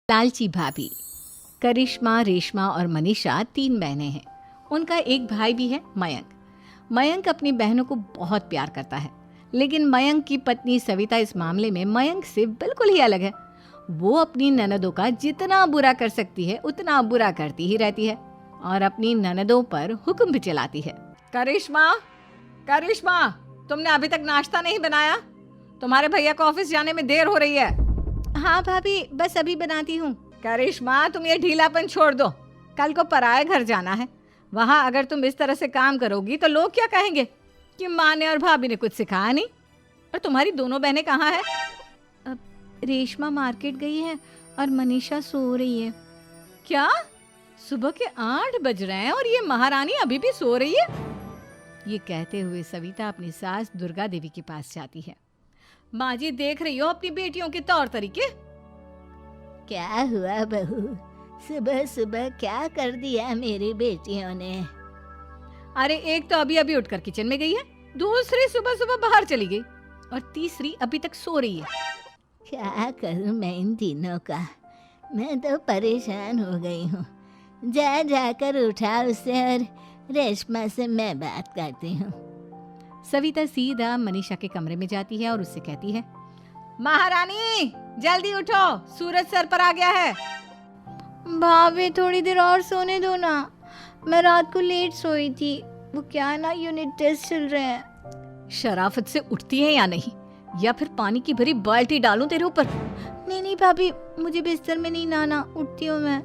लालची भाभी। करिश्मा, रेशमा और मनीषा 3 बहनें हैं। उनका एक भाई भी है, मयंक। मयंक अपनी बहनों को बहुत प्यार करता है, लेकिन मयंक की पत्नी सविता इस मामले में मयंक से बिल्कुल ही अलग है। वो अपनी ननदों का जितना बुरा कर सकती है उतना बुरा करती ही रहती है और अपनी ननदों पर हुक्म भी चलाती है। करिश्मा, करिश्मा, तुमने अभी तक नाश्ता नहीं बनाया? तुम्हारे भैया को ऑफिस जाने में देर हो रही है। हाँ भाभी, बस अभी बनाती हूँ। करिश्मा, तुम ये ढीलापन छोड़ दो। कल को पराये घर जाना है। वहाँ अगर तुम इस तरह से काम करोगी तो लोग क्या कहेंगे कि माँ ने और भाभी ने कुछ सिखाया नहीं। और तुम्हारी दोनों बहनें कहाँ हैं? अब रेशमा मार्केट गई है और मनीषा सो रही है। क्या? सुबह के 8 बज रहे हैं और ये महारानी अभी भी सो रही है? ये कहते हुए सविता अपनी सास दुर्गा देवी के पास जाती है। माँ जी, देख रही हो अपनी बेटियों के तौर तरीके? क्या हुआ बहू, सुबह सुबह क्या कर दिया मेरी बेटियों ने? अरे एक तो अभी अभी उठकर किचन में गई है, दूसरी सुबह सुबह बाहर चली गई और तीसरी अभी तक सो रही है। क्या करूं मैं इन तीनों का, मैं तो परेशान हो गई हूँ। जा जाकर उठा उसे और रेशमा से मैं बात करती हूँ। सविता सीधा मनीषा के कमरे में जाती है और उससे कहती है, महारानी जल्दी उठो, सूरज सर पर आ गया है। भाभी थोड़ी देर और सोने दो ना, मैं रात को लेट सोई थी। वो क्या ना, यूनिट टेस्ट चल रहे हैं। शराफत से उठती है या नहीं, या फिर पानी की भरी बाल्टी डालूं तेरे ऊपर? नहीं नहीं भाभी, मुझे बिस्तर में नहीं लाना, उठती हूँ मैं।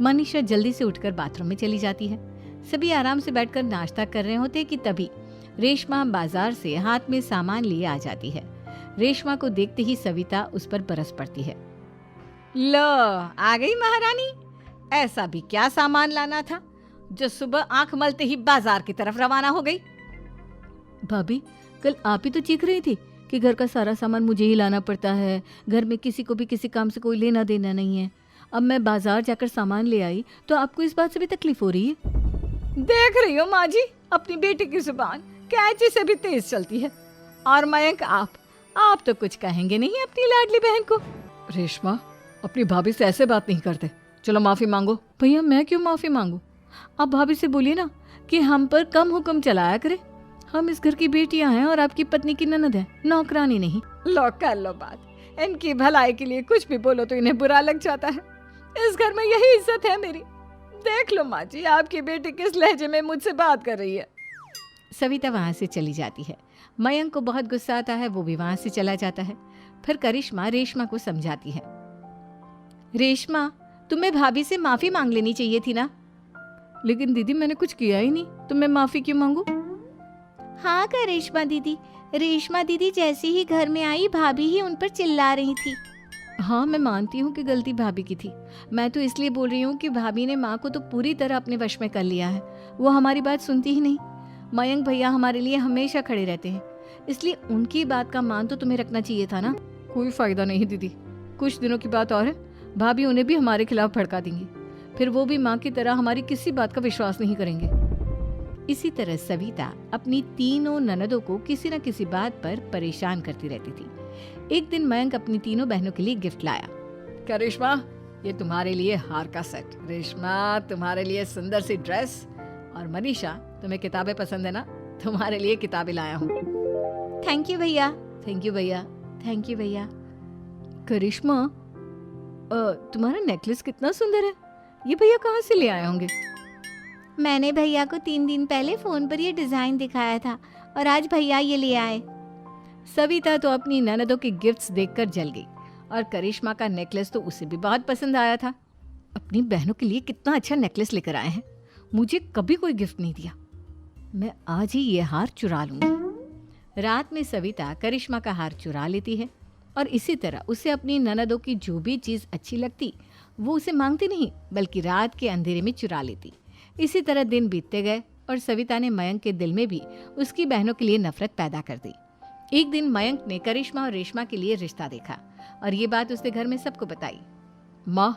मनीषा जल्दी से उठकर बाथरूम में चली जाती है। सभी आराम से बैठकर नाश्ता कर रहे होते कि तभी रेशमा बाजार से हाथ में सामान लिए आ जाती है। रेशमा को देखते ही सविता उस पर बरस पड़ती है। लो, आ गई महारानी। ऐसा भी क्या सामान लाना था जो सुबह आंख मलते ही बाजार की तरफ रवाना हो गई? भाभी, कल आप ही तो चीख रही थी कि घर का सारा सामान मुझे ही लाना पड़ता है, घर में किसी को भी किसी काम से कोई लेना देना नहीं है। अब मैं बाजार जाकर सामान ले आई तो आपको इस बात से भी तकलीफ हो रही है? देख रही हो माँ जी, अपनी बेटी की जुबान कैंची से भी तेज चलती है। और मयंक, आप तो कुछ कहेंगे नहीं अपनी लाडली बहन को। रेशमा, अपनी भाभी से ऐसे बात नहीं करते। चलो माफी मांगो। भैया, मैं क्यों माफी मांगू? आप भाभी से बोलिए ना कि हम पर कम हुक्म चलाया करे। हम इस घर की बेटियां हैं और आपकी पत्नी की ननद है, नौकरानी नहीं। लो कर लो बात। इनकी भलाई के लिए कुछ भी बोलो तो इन्हें बुरा लग जाता है। इस घर में यही इज्जत है मेरी। देख लो माँ जी, आपकी बेटी किस लहजे में मुझसे बात कर रही है। सविता वहां से चली जाती है। मयंक को बहुत गुस्सा आता है, वो भी वहां से चला जाता है। फिर करिश्मा रेशमा को समझाती है, रेशमा, तुम्हें भाभी से माफी मांग लेनी चाहिए थी ना। लेकिन दीदी, मैंने कुछ किया ही नहीं, तो मैं माफी क्यों मांगू? हाँ करिश्मा दीदी, रेशमा दीदी जैसे ही घर में आई भाभी ही उन पर चिल्ला रही थी। हाँ, मैं मानती हूँ कि गलती भाभी की थी। मैं तो इसलिए बोल रही हूँ कि भाभी ने माँ को तो पूरी तरह अपने वश में कर लिया है। वो हमारी बात सुनती ही नहीं। मयंक भैया हमारे लिए हमेशा खड़े रहते हैं, इसलिए उनकी बात का मान तो तुम्हें रखना चाहिए था ना। कोई फायदा नहीं दीदी, कुछ दिनों की बात और है, भाभी उन्हें भी हमारे खिलाफ भड़का देंगी। फिर वो भी माँ की तरह हमारी किसी बात का विश्वास नहीं करेंगे। इसी तरह सविता अपनी तीनों ननदों को किसी न किसी बात पर परेशान करती रहती थी। एक दिन मयंक अपनी तीनों बहनों के लिए गिफ्ट लाया। क्या रेशमा, ये तुम्हारे लिए हार का सेट। रेशमा, तुम्हारे लिए सुंदर सी ड्रेस। और मनीषा, तुम्हें किताबें पसंद है ना, तुम्हारे लिए किताबें लाया हूँ। थैंक यू भैया। थैंक यू भैया। थैंक यू भैया। करिश्मा, तुम्हारा नेकलेस कितना सुंदर है, ये भैया कहाँ से ले आए होंगे? मैंने भैया को 3 दिन पहले फोन पर ये डिजाइन दिखाया था और आज भैया ये ले आए। सविता तो अपनी ननदों के गिफ्ट्स देखकर जल गई और करिश्मा का नेकलेस तो उसे भी बहुत पसंद आया था। अपनी बहनों के लिए कितना अच्छा नेकलेस लेकर आए हैं, मुझे कभी कोई गिफ्ट नहीं दिया। मैं आज ही ये हार चुरा लूंगी। रात में सविता करिश्मा का हार चुरा लेती है और इसी तरह उसे अपनी ननदों की जो भी चीज़ अच्छी लगती वो उसे मांगती नहीं, बल्कि रात के अंधेरे में चुरा लेती। इसी तरह दिन बीतते गए और सविता ने मयंक के दिल में भी उसकी बहनों के लिए नफरत पैदा कर दी। एक दिन मयंक ने करिश्मा और रेशमा के लिए रिश्ता देखा और ये बात उसने घर में सबको बताई। माँ,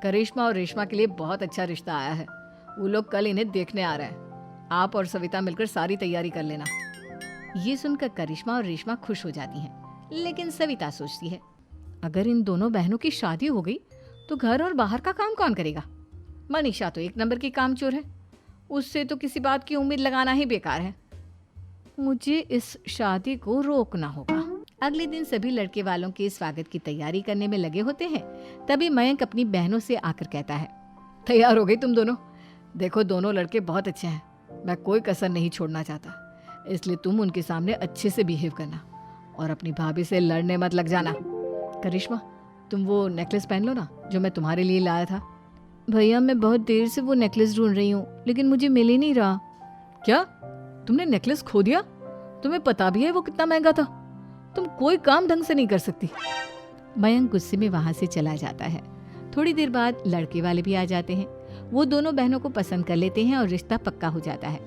करिश्मा और रेशमा के लिए बहुत अच्छा रिश्ता आया है, वो लोग कल इन्हें देखने आ रहे हैं। आप और सविता मिलकर सारी तैयारी कर लेना। ये सुनकर करिश्मा और रेशमा खुश हो जाती हैं, लेकिन सविता सोचती है, अगर इन दोनों बहनों की शादी हो गई तो घर और बाहर का काम कौन करेगा? मनीषा तो एक नंबर की कामचोर है, उससे तो किसी बात की उम्मीद लगाना ही बेकार है। मुझे इस शादी को रोकना होगा। अगले दिन सभी लड़के वालों के स्वागत की तैयारी करने में लगे होते हैं। तभी मयंक अपनी बहनों से आकर कहता है, तैयार हो गई तुम दोनों? देखो दोनों लड़के बहुत अच्छे हैं, मैं कोई कसर नहीं छोड़ना चाहता, इसलिए तुम उनके सामने अच्छे से बिहेव करना और अपनी भाभी से लड़ने मत लग जाना। करिश्मा, तुम वो नेकलेस पहन लो ना जो मैं तुम्हारे लिए लाया था। भैया मैं बहुत देर से वो नेकलेस ढूंढ रही हूँ, लेकिन मुझे मिल ही नहीं रहा। क्या तुमने नेकलेस खो दिया? तुम्हें पता भी है वो कितना महंगा था? तुम कोई काम ढंग से नहीं कर सकती। मयंक गुस्से में वहां से चला जाता है। थोड़ी देर बाद लड़के वाले भी आ जाते हैं। वो दोनों बहनों को पसंद कर लेते हैं और रिश्ता पक्का हो जाता है।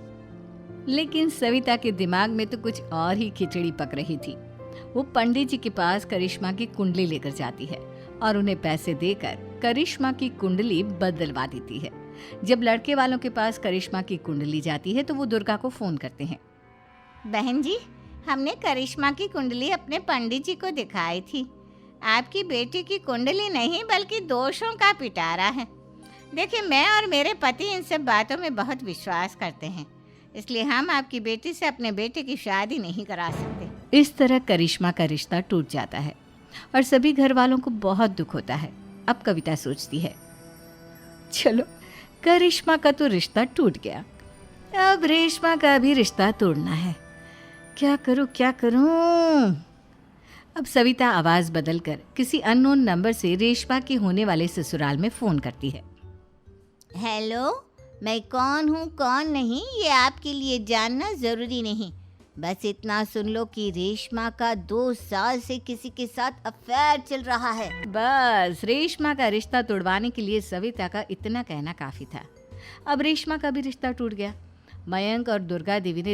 लेकिन सविता के दिमाग में तो कुछ और ही खिचड़ी पक रही थी। वो पंडित जी के पास करिश्मा की कुंडली लेकर जाती है और उन्हें पैसे देकर करिश्मा की कुंडली बदलवा देती है। जब लड़के वालों के पास करिश्मा की कुंडली जाती है तो वो दुर्गा को फोन करते हैं। बहन जी, हमने करिश्मा की कुंडली अपने पंडित जी को दिखाई थी। आपकी बेटी की कुंडली नहीं बल्कि दोषों का पिटारा है। देखिए, मैं और मेरे पति इन सब बातों में बहुत विश्वास करते हैं, इसलिए हम आपकी बेटी से अपने बेटे की शादी नहीं करा सकते। इस तरह करिश्मा का रिश्ता टूट जाता है और सभी घर वालों को बहुत दुख होता है। अब कविता सोचती है, चलो करिश्मा का तो रिश्ता टूट गया, अब रेशमा का भी रिश्ता तोड़ना है। क्या करूं? अब सविता आवाज बदलकर किसी अननोन नंबर से रेशमा के होने वाले ससुराल में फोन करती है। हेलो, मैं कौन हूँ कौन नहीं ये आपके लिए जानना ज़रूरी नहीं, बस इतना सुन लो कि रेशमा का 2 साल से किसी के साथ अफेयर चल रहा है। बस रेशमा का रिश्ता तोड़वाने के लिए सविता का इतना कहना काफी था। अब रेशमा का भी रिश्ता टूट गया। मयंक और दुर्गा देवी ने